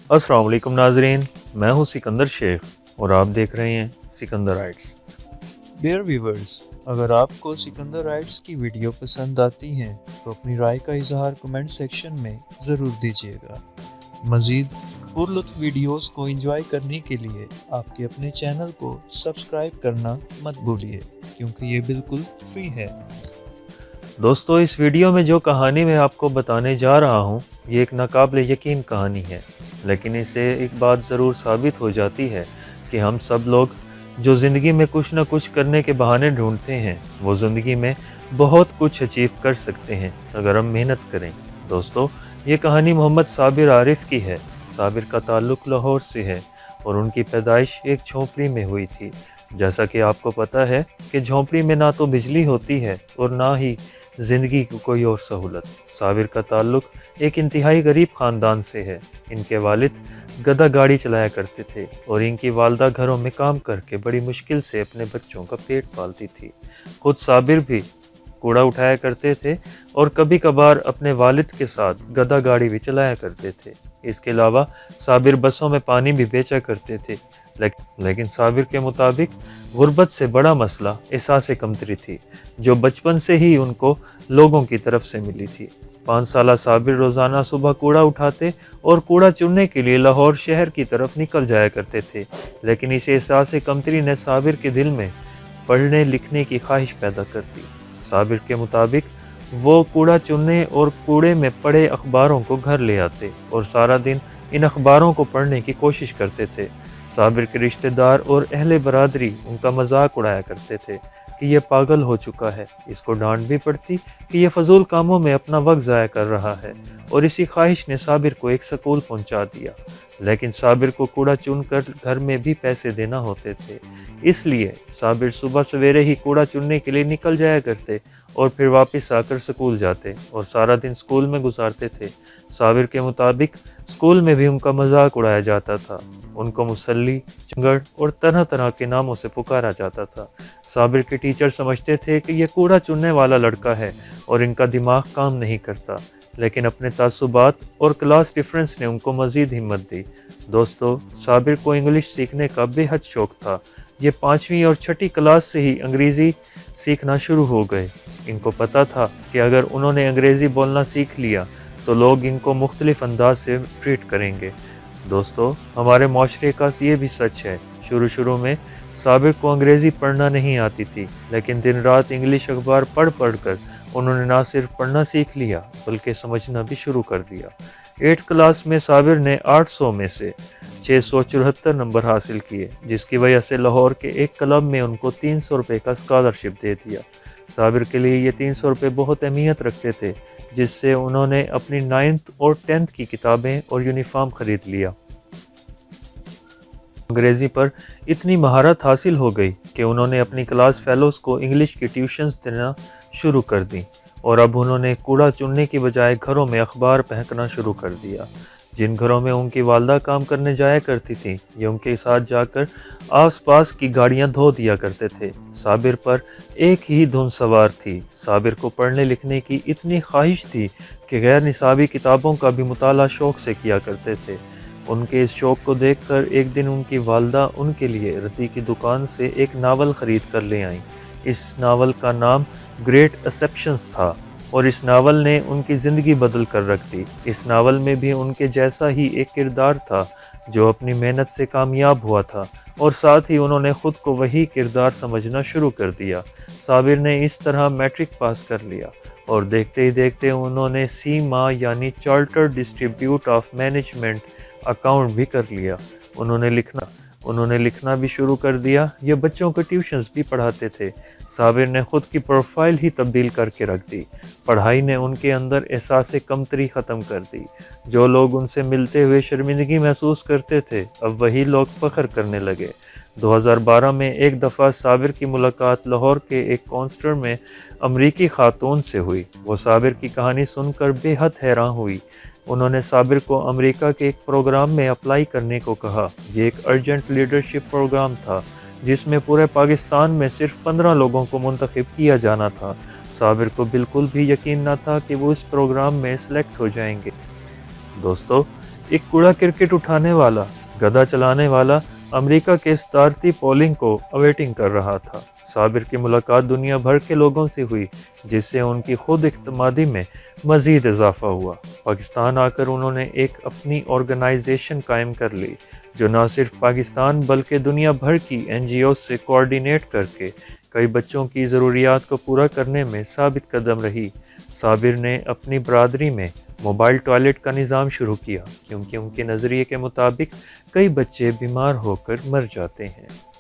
अस्सलाम वालेकुम नाजरीन, मैं हूं सिकंदर शेख और आप देख रहे हैं सिकंदर राइट्स। डियर व्यूवर्स, अगर आपको सिकंदर राइट्स की वीडियो पसंद आती हैं तो अपनी राय का इजहार कमेंट सेक्शन में ज़रूर दीजिएगा। मज़ीद पुरलुत्फ़ वीडियोस को एंजॉय करने के लिए आपके अपने चैनल को सब्सक्राइब करना मत भूलिए, क्योंकि ये बिल्कुल फ्री है। दोस्तों, इस वीडियो में जो कहानी मैं आपको बताने जा रहा हूं, ये एक नाकाबिले यकीन कहानी है, लेकिन इससे एक बात ज़रूर साबित हो जाती है कि हम सब लोग जो ज़िंदगी में कुछ न कुछ करने के बहाने ढूंढते हैं, वो ज़िंदगी में बहुत कुछ अचीव कर सकते हैं अगर हम मेहनत करें। दोस्तों, ये कहानी मोहम्मद साबिर आरिफ की है। साबिर का ताल्लुक़ लाहौर से है और उनकी पैदाइश एक झोंपड़ी में हुई थी। जैसा कि आपको पता है कि झोंपड़ी में ना तो बिजली होती है और ना ही ज़िंदगी की कोई और सहूलत। साबिर का ताल्लुक़ एक इंतहाई गरीब ख़ानदान से है। इनके वालिद गधा गाड़ी चलाया करते थे और इनकी वालदा घरों में काम करके बड़ी मुश्किल से अपने बच्चों का पेट पालती थी। खुद साबिर भी कूड़ा उठाया करते थे और कभी कभार अपने वालिद के साथ गधा गाड़ी भी चलाया करते थे। इसके अलावा साबिर बसों में पानी भी बेचा करते थे। लेकिन साबिर के मुताबिक गुर्बत से बड़ा मसला एहसास कमतरी थी, जो बचपन से ही उनको लोगों की तरफ से मिली थी। 5 साला साबिर रोज़ाना सुबह कूड़ा उठाते और कूड़ा चुनने के लिए लाहौर शहर की तरफ निकल जाया करते थे। लेकिन इस एहसास कमतरी ने साबिर के दिल में पढ़ने लिखने की ख्वाहिश पैदा कर दी। साबिर के मुताबिक वो कूड़ा चुनने और कूड़े में पड़े अखबारों को घर ले आते और सारा दिन इन अखबारों को पढ़ने की कोशिश करते थे। साबिर के रिश्तेदार और अहले बरादरी उनका मजाक उड़ाया करते थे कि ये पागल हो चुका है। इसको डांट भी पड़ती कि ये फजूल कामों में अपना वक्त ज़ाया कर रहा है, और इसी ख्वाहिश ने साबिर को एक स्कूल पहुंचा दिया। लेकिन साबिर को कूड़ा चुनकर घर में भी पैसे देना होते थे, इसलिए साबिर सुबह सवेरे ही कूड़ा चुनने के लिए निकल जाया करते और फिर वापस आकर स्कूल जाते और सारा दिन स्कूल में गुजारते थे। साबिर के मुताबिक स्कूल में भी उनका मजाक उड़ाया जाता था। उनको मुसल्ली, चंगड़ और तरह तरह के नामों से पुकारा जाता था। साबिर के टीचर समझते थे कि यह कूड़ा चुनने वाला लड़का है और इनका दिमाग काम नहीं करता, लेकिन अपने तासुबात और क्लास डिफरेंस ने उनको मज़ीद हिम्मत दी। दोस्तों, साबिर को इंग्लिश सीखने का बेहद शौक़ था। ये 5वीं और 6ठी क्लास से ही अंग्रेज़ी सीखना शुरू हो गए। इनको पता था कि अगर उन्होंने अंग्रेज़ी बोलना सीख लिया तो लोग इनको मुख्तलिफ अंदाज से ट्रीट करेंगे। दोस्तों, हमारे माशरे का ये भी सच है। शुरू में साबिर को अंग्रेज़ी पढ़ना नहीं आती थी, लेकिन दिन रात इंग्लिश अखबार पढ़ कर उन्होंने ना सिर्फ पढ़ना सीख लिया बल्कि समझना भी शुरू कर दिया। 8th क्लास में साबिर ने 800 में से 674 नंबर हासिल किए, जिसकी वजह से लाहौर के एक क्लब में उनको 300 रुपये का स्कॉलरशिप दे दिया। साबिर के लिए ये 300 रुपये बहुत अहमियत रखते थे, जिससे उन्होंने अपनी 9th और 10th की किताबें और यूनिफॉर्म खरीद लिया। अंग्रेज़ी पर इतनी महारत हासिल हो गई कि उन्होंने अपनी क्लास फेलोज़ को इंग्लिश की ट्यूशन्स देना शुरू कर दी और अब उन्होंने कूड़ा चुनने की बजाय घरों में अखबार फेंकना शुरू कर दिया। जिन घरों में उनकी वालदा काम करने जाया करती थी, ये उनके साथ जाकर आसपास की गाड़ियां धो दिया करते थे। साबिर पर एक ही धुन सवार थी। साबिर को पढ़ने लिखने की इतनी ख्वाहिश थी कि गैर निसाबी किताबों का भी मुताला शौक़ से किया करते थे। उनके इस शौक़ को देखकर एक दिन उनकी वालदा उनके लिए रद्दी की दुकान से एक नावल ख़रीद कर ले आईं। इस नावल का नाम ग्रेट एक्सेप्शंस था और इस नावल ने उनकी ज़िंदगी बदल कर रख दी। इस नावल में भी उनके जैसा ही एक किरदार था जो अपनी मेहनत से कामयाब हुआ था, और साथ ही उन्होंने ख़ुद को वही किरदार समझना शुरू कर दिया। साबिर ने इस तरह मैट्रिक पास कर लिया और देखते ही देखते उन्होंने CMA यानी chartered distribute of management account भी कर लिया। उन्होंने लिखना भी शुरू कर दिया। ये बच्चों को ट्यूशन्स भी पढ़ाते थे। साबिर ने खुद की प्रोफाइल ही तब्दील करके रख दी। पढ़ाई ने उनके अंदर एहसास कमतरी ख़त्म कर दी। जो लोग उनसे मिलते हुए शर्मिंदगी महसूस करते थे, अब वही लोग फ़ख्र करने लगे। 2012 में एक दफ़ा साबिर की मुलाकात लाहौर के एक कॉन्सर्ट में अमरीकी खातून से हुई। वो साबिर की कहानी सुनकर बेहद हैरान हुई। उन्होंने साबिर को अमेरिका के एक प्रोग्राम में अप्लाई करने को कहा। ये एक अर्जेंट लीडरशिप प्रोग्राम था जिसमें पूरे पाकिस्तान में सिर्फ 15 लोगों को मुंतखब किया जाना था। साबिर को बिल्कुल भी यकीन न था कि वो इस प्रोग्राम में सिलेक्ट हो जाएंगे। दोस्तों, ایک کوڑا کرکٹ اٹھانے والا گدھا چلانے والا امریکہ کے صدارتی پولنگ کو اویٹنگ کر رہا تھا۔ صابر کی ملاقات دنیا بھر کے لوگوں سے ہوئی، جس سے ان کی خود اعتمادی میں مزید اضافہ ہوا۔ پاکستان آ کر انہوں نے ایک اپنی آرگنائزیشن قائم کر لی، جو نہ صرف پاکستان بلکہ دنیا بھر کی NGO سے کوارڈینیٹ کر کے کئی بچوں کی ضروریات کو پورا کرنے میں ثابت قدم رہی۔ صابر نے اپنی برادری میں موبائل ٹوائلٹ کا نظام شروع کیا، کیونکہ ان کے نظریے کے مطابق کئی بچے بیمار ہو کر مر جاتے ہیں۔